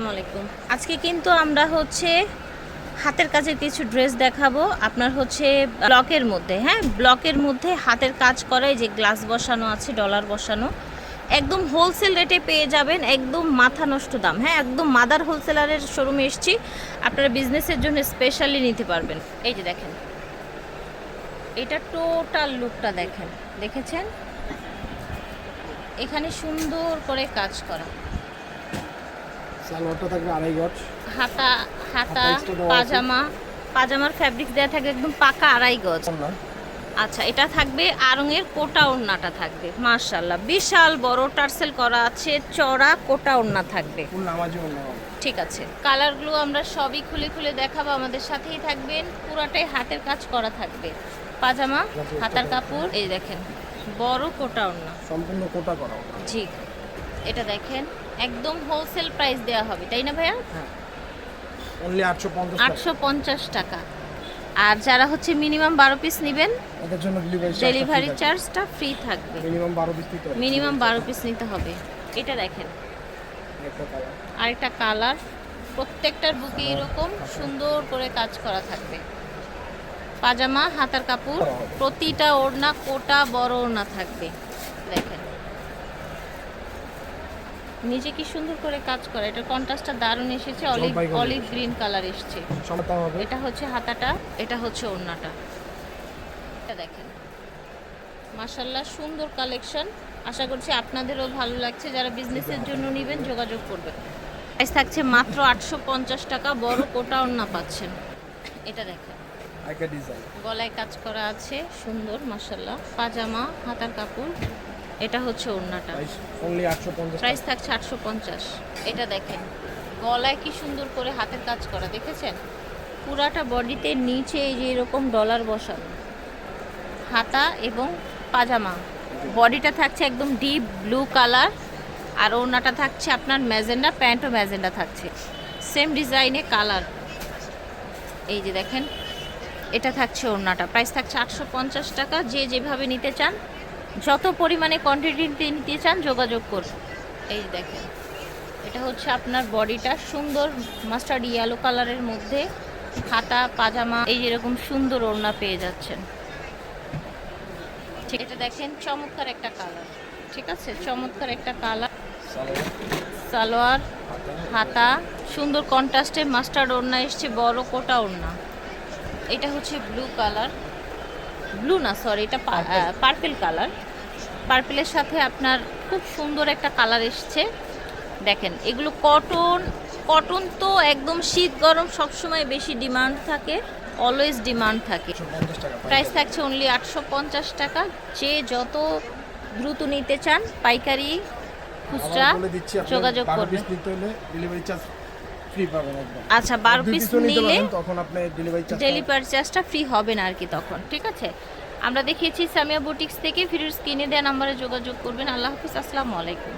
আসসালামু আলাইকুম। আজকে কিন্তু আমরা হচ্ছে হাতের কাজের কিছু ড্রেস দেখাবো। আপনার হচ্ছে ব্লকের মধ্যে, হ্যাঁ, ব্লকের মধ্যে হাতের কাজ করে, যে গ্লাস বসানো আছে, ডলার বসানো, একদম হোলসেল রেটে পেয়ে যাবেন, একদম মাথা নষ্ট দাম। হ্যাঁ, একদম মাদার হোলসেলারের শোরুমে এসেছি, আপনারা বিজনেসের জন্য স্পেশালি নিতে পারবেন। এই যে দেখেন, এটা টোটাল লুকটা দেখেন, দেখেছেন? এখানে সুন্দর করে কাজ করা, সালোয়ারটা থাকবে আড়াই গজ, হাতা হাতা extra দেওয়া আছে। পাজামার ফ্যাব্রিক দেওয়া থাকবে একদম পাকা আড়াই গজ। না আচ্ছা, এটা থাকবে আরঙের কোটা ওড়নাটা থাকবে, মাশাআল্লাহ বিশাল বড় টার্সেল করা আছে, চড়া কোটা ওড়না থাকবে। ফুল নামাজি ওড়না। ঠিক আছে, কালারগুলো আমরা সবই খুলে খুলে দেখাবো, আমাদের সাথেই থাকবেন। পুরাটাই হাতের কাজ করা থাকবে, পাজামা, হাতার কাপড়। এই দেখেন বড় কোটা ওড়না, সম্পূর্ণ কোটা করা। জি, এটা দেখেন একদম হোলসেল প্রাইস দেওয়া হবে, তাই না ভাইয়া? হ্যাঁ, অনলি 850 টাকা। 850 টাকা। আর যারা হচ্ছে মিনিমাম 12 পিস নেবেন, ওদের জন্য ডেলিভারি চার্জটা ফ্রি থাকবে। মিনিমাম 12 পিস নিতে হবে। মিনিমাম 12 পিস নিতে হবে। এটা দেখেন একটা কালার। আরেকটা কালার, প্রত্যেকটার বুকে এরকম সুন্দর করে কাজ করা থাকবে। পাজামা, হাতার কাপড়, প্রতিটা ওড়না কোটা বড় ওড়না থাকবে। দেখেন নিচে কি সুন্দর করে কাজ করা, এটা কন্ট্রাস্টটা দারুণ এসেছে, অলিভ গ্রিন কালার এসেছে। সমতা হবে। এটা হচ্ছে হাতাটা, এটা হচ্ছে ওড়নাটা। এটা দেখেন মাশাআল্লাহ সুন্দর কালেকশন, আশা করছি আপনাদেরও ভালো লাগছে। যারা বিজনেসের জন্য নেবেন যোগাযোগ করবেন। প্রাইস থাকছে মাত্র 850 টাকা, বড় কোটা ওড়না পাচ্ছেন। এটা দেখেন আইকা ডিজাইন। গলায় কাজ করা আছে সুন্দর মাশাআল্লাহ, পাজামা, হাতার কাপড়। এটা হচ্ছে ওড়নাটা, প্রাইস অনলি 850 প্রাইস টাকা। থাকছে 850। এটা দেখেন গলায় কি সুন্দর করে হাতের কাজ করা, দেখেছেন? পুরাটা বডিতে নিচে এই যে এরকম ডলার বসানো, হাতা এবং পাজামা। বডিটা থাকছে একদম ডিপ ব্লু কালার, আর ওড়নাটা থাকছে আপনার ম্যাজেন্ডা, প্যান্টও ম্যাজেন্ডা থাকছে, সেম ডিজাইনে কালার। এই যে দেখেন এটা থাকছে ওড়নাটা, প্রাইস থাকছে 850 টাকা। যে যেভাবে নিতে চান, যত পরিমাণে কোয়ান্টিটি নিতে চান যোগাযোগ করুন। এই যে দেখেন এটা হচ্ছে আপনার বডিটা, সুন্দর মাস্টার্ড ইয়েলো কালারের মধ্যে হাতা, পাজামা, এই যেরকম সুন্দর ওড়না পেয়ে যাচ্ছেন। ঠিক, এটা দেখেন চমৎকার একটা কালার, ঠিক আছে, চমৎকার একটা কালার। সালোয়ার, হাতা, সুন্দর কন্ট্রাস্টে মাস্টার্ড ওড়না এসছে, বড় কোটা ওড়না। এটা হচ্ছে ব্লু কালার, ব্লু না সরি, এটা পার্পেল কালার। পার্পেলের সাথে আপনার খুব সুন্দর একটা কালার এসছে। দেখেন এগুলো কটন, কটন তো একদম শীত গরম সবসময় বেশি ডিমান্ড থাকে, অলওয়েজ ডিমান্ড থাকে। 850 টাকা। প্রাইস থাকছে অনলি 850 টাকা। যে যত দ্রুত নিতে চান পাইকারি খুচরা বলে দিচ্ছি, আপনি যোগাযোগ 12 করবেন। পিস নিতে হলে ডেলিভারি চার্জ ফ্রি পাবেন একদম। আচ্ছা, 12 পিস নিলে তখন আপনি ডেলিভারি চার্জটা ফ্রি হবে না আর কি তখন, ঠিক আছে? আমরা দেখিয়েছি সামিয়া বুটিক্স থেকে, ভিডিওর স্ক্রিনে দেওয়া নাম্বারে যোগাযোগ করবেন। আল্লাহ হাফিজ, আসসালামু আলাইকুম।